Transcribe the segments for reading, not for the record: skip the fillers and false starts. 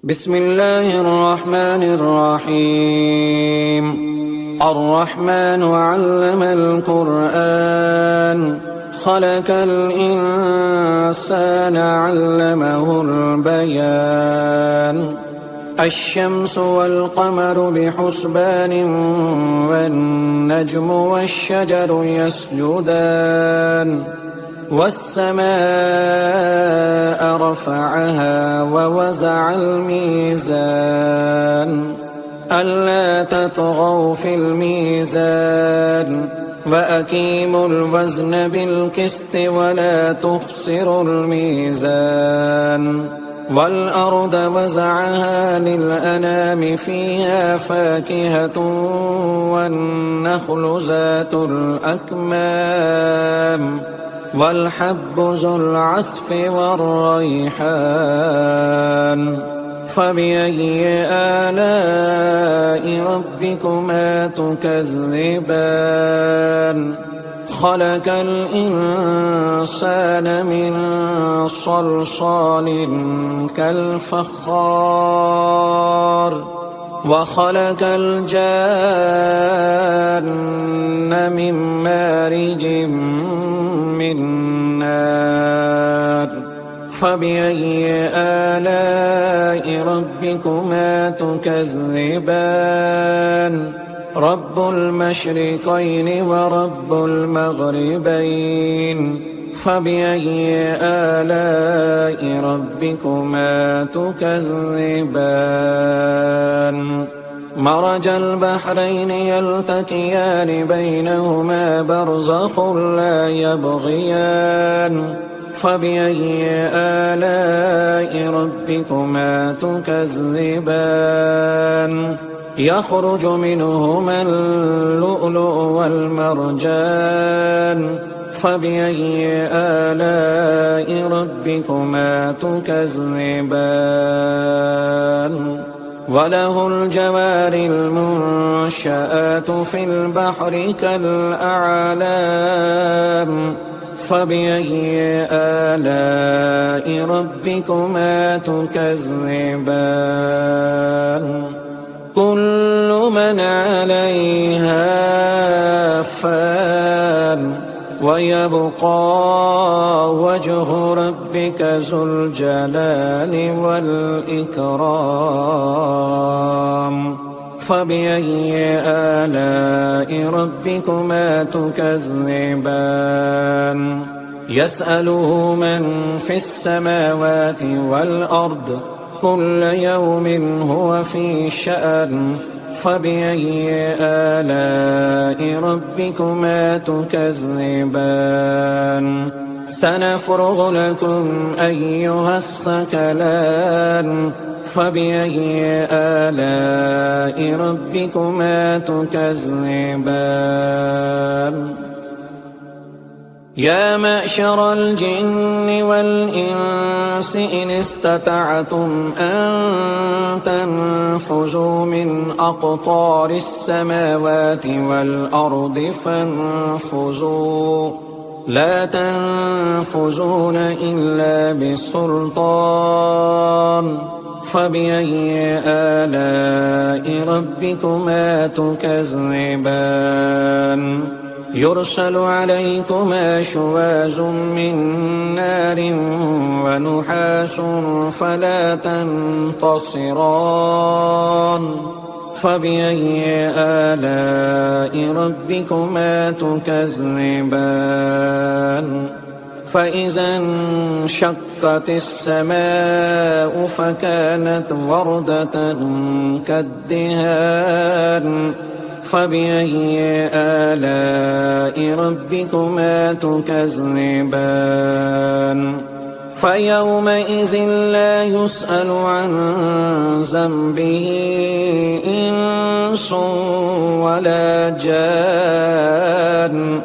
بسم الله الرحمن الرحيم. الرحمن علم القرآن خلق الإنسان علمه البيان. الشمس والقمر بحسبان والنجم والشجر يسجدان والسماء رفعها ووزع الميزان ألا تطغوا في الميزان وأقيموا الوزن بالقسط ولا تخسروا الميزان. والأرض وزعها للأنام فيها فاكهة والنخل ذات الأكمام والحب ذو العصف والريحان. فبأي آلاء ربكما تكذبان؟ خلق الإنسان من صلصال كالفخار وخلق الجان من مارج من نار. فبأي آلاء ربكما تكذبان؟ رب المشرقين ورب المغربين. فبأي آلاء ربكما تكذبان؟ مرج البحرين يلتقيان بينهما برزخ لا يبغيان. فبأي آلاء ربكما تكذبان؟ يخرج منهما اللؤلؤ والمرجان. فبأي آلاء ربكما تكذبان؟ وله الجوار المنشآت في البحر كالأعلام. فبأي آلاء ربكما تكذبان؟ كل من عليها فان ويبقى وجه ربك ذو الجلال والإكرام. فبأي آلاء ربكما تكذبان؟ يسأله من في السماوات والأرض كل يوم هو في شأن. فبأي آلاء ربكما تكذبان؟ سنفرغ لكم أيها الثقلان. فبأي آلاء ربكما تكذبان؟ يا معشر الجن والإنس إن استطعتم أن تنفذوا من أقطار السماوات والأرض فانفذوا لا تنفذون إلا بسلطان. فبأي آلاء ربكما تكذبان؟ يرسل عليكما شواظ من نار ونحاس فلا تنتصران. فبأي آلاء ربكما تكذبان؟ فإذا انشقت السماء فكانت وردة كالدهان. فبأي آلاء ربكما تكذبان؟ فيومئذ لا يسأل عن ذنبه إنس ولا جان.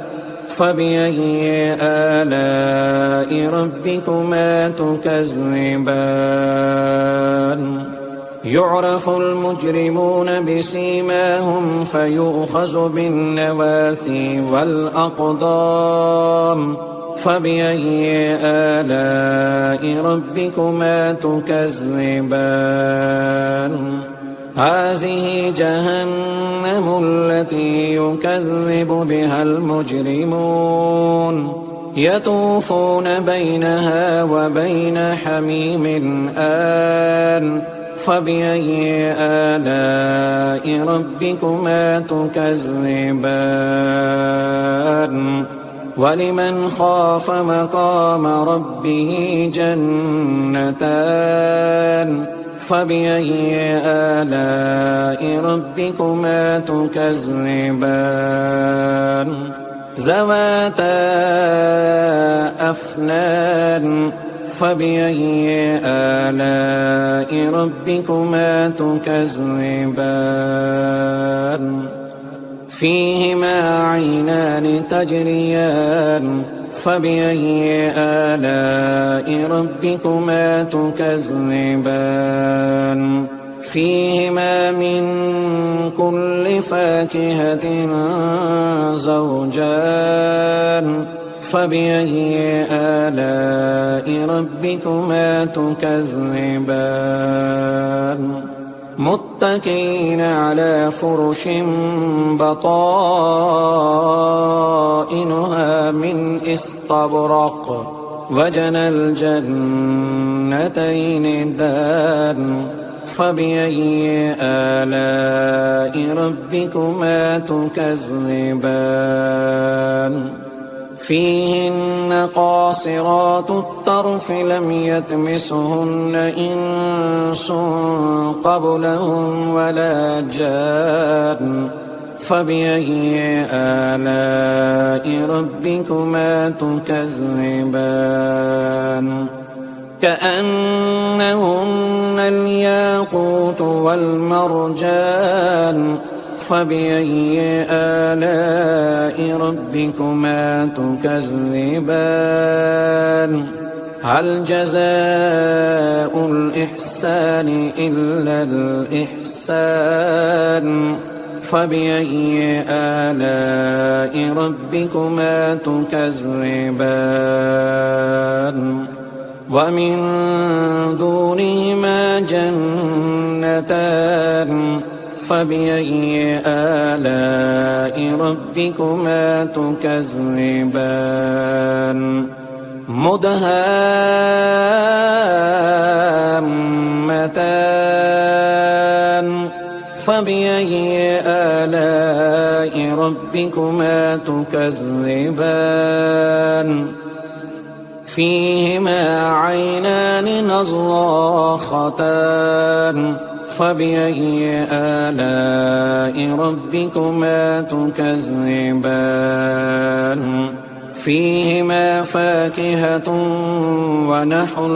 فبأي آلاء ربكما تكذبان؟ يعرف المجرمون بسيماهم فيؤخذ بالنواسي والأقدام. فبأي آلاء ربكما تكذبان هذه جهنم التي يكذب بها المجرمون يطوفون بينها وبين حميم آن فبأي آلاء ربكما تكذبان ولمن خاف مقام ربه جنتان فبأي آلاء ربكما تكذبان ذواتا أفنان فبأي آلاء ربكما تكذبان فيهما عينان تجريان فبأي آلاء ربكما تكذبان فيهما من كل فاكهة زوجان فبأي آلاء ربكما تكذبان متكئين على فرش بطائنها من استبرق وجنى الجنتين دان فبأي آلاء ربكما تكذبان فيهن قاصرات الطرف لم يطمثهن إنس قبلهم ولا جان فبأي آلاء ربكما تكذبان كأنهن الياقوت والمرجان فبأي آلاء ربكما تكذبان هل جزاء الإحسان إلا الإحسان فبأي آلاء ربكما تكذبان ومن دونهما جنتان فبأي آلاء ربكما تكذبان مدهامتان فبأي آلاء ربكما تكذبان فيهما عينان نضاختان فبأي آلاء ربكما تكذبان فيهما فاكهة ونحل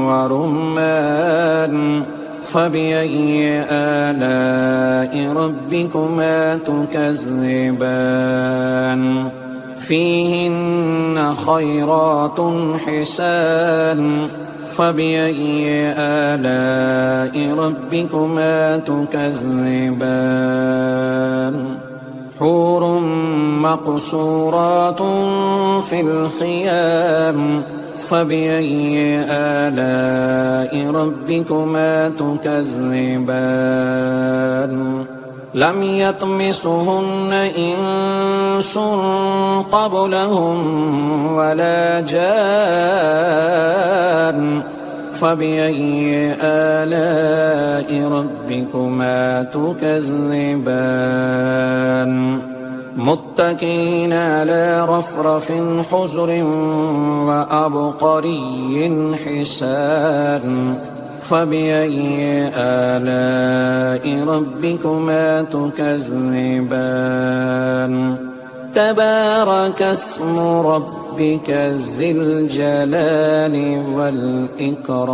ورمان فبأي آلاء ربكما تكذبان فيهن خيرات حسان فبأي آلاء ربكما تكذبان حور مقصورات في الخيام فبأي آلاء ربكما تكذبان لم يطمثهن إنس قبلهم ولا جان فبأي آلاء ربكما تكذبان متكئين على رفرف حجر وأبقري حسان فبأي آلاء ربكما تكذبان تبارك اسم ربك ذي الجلال والإكرام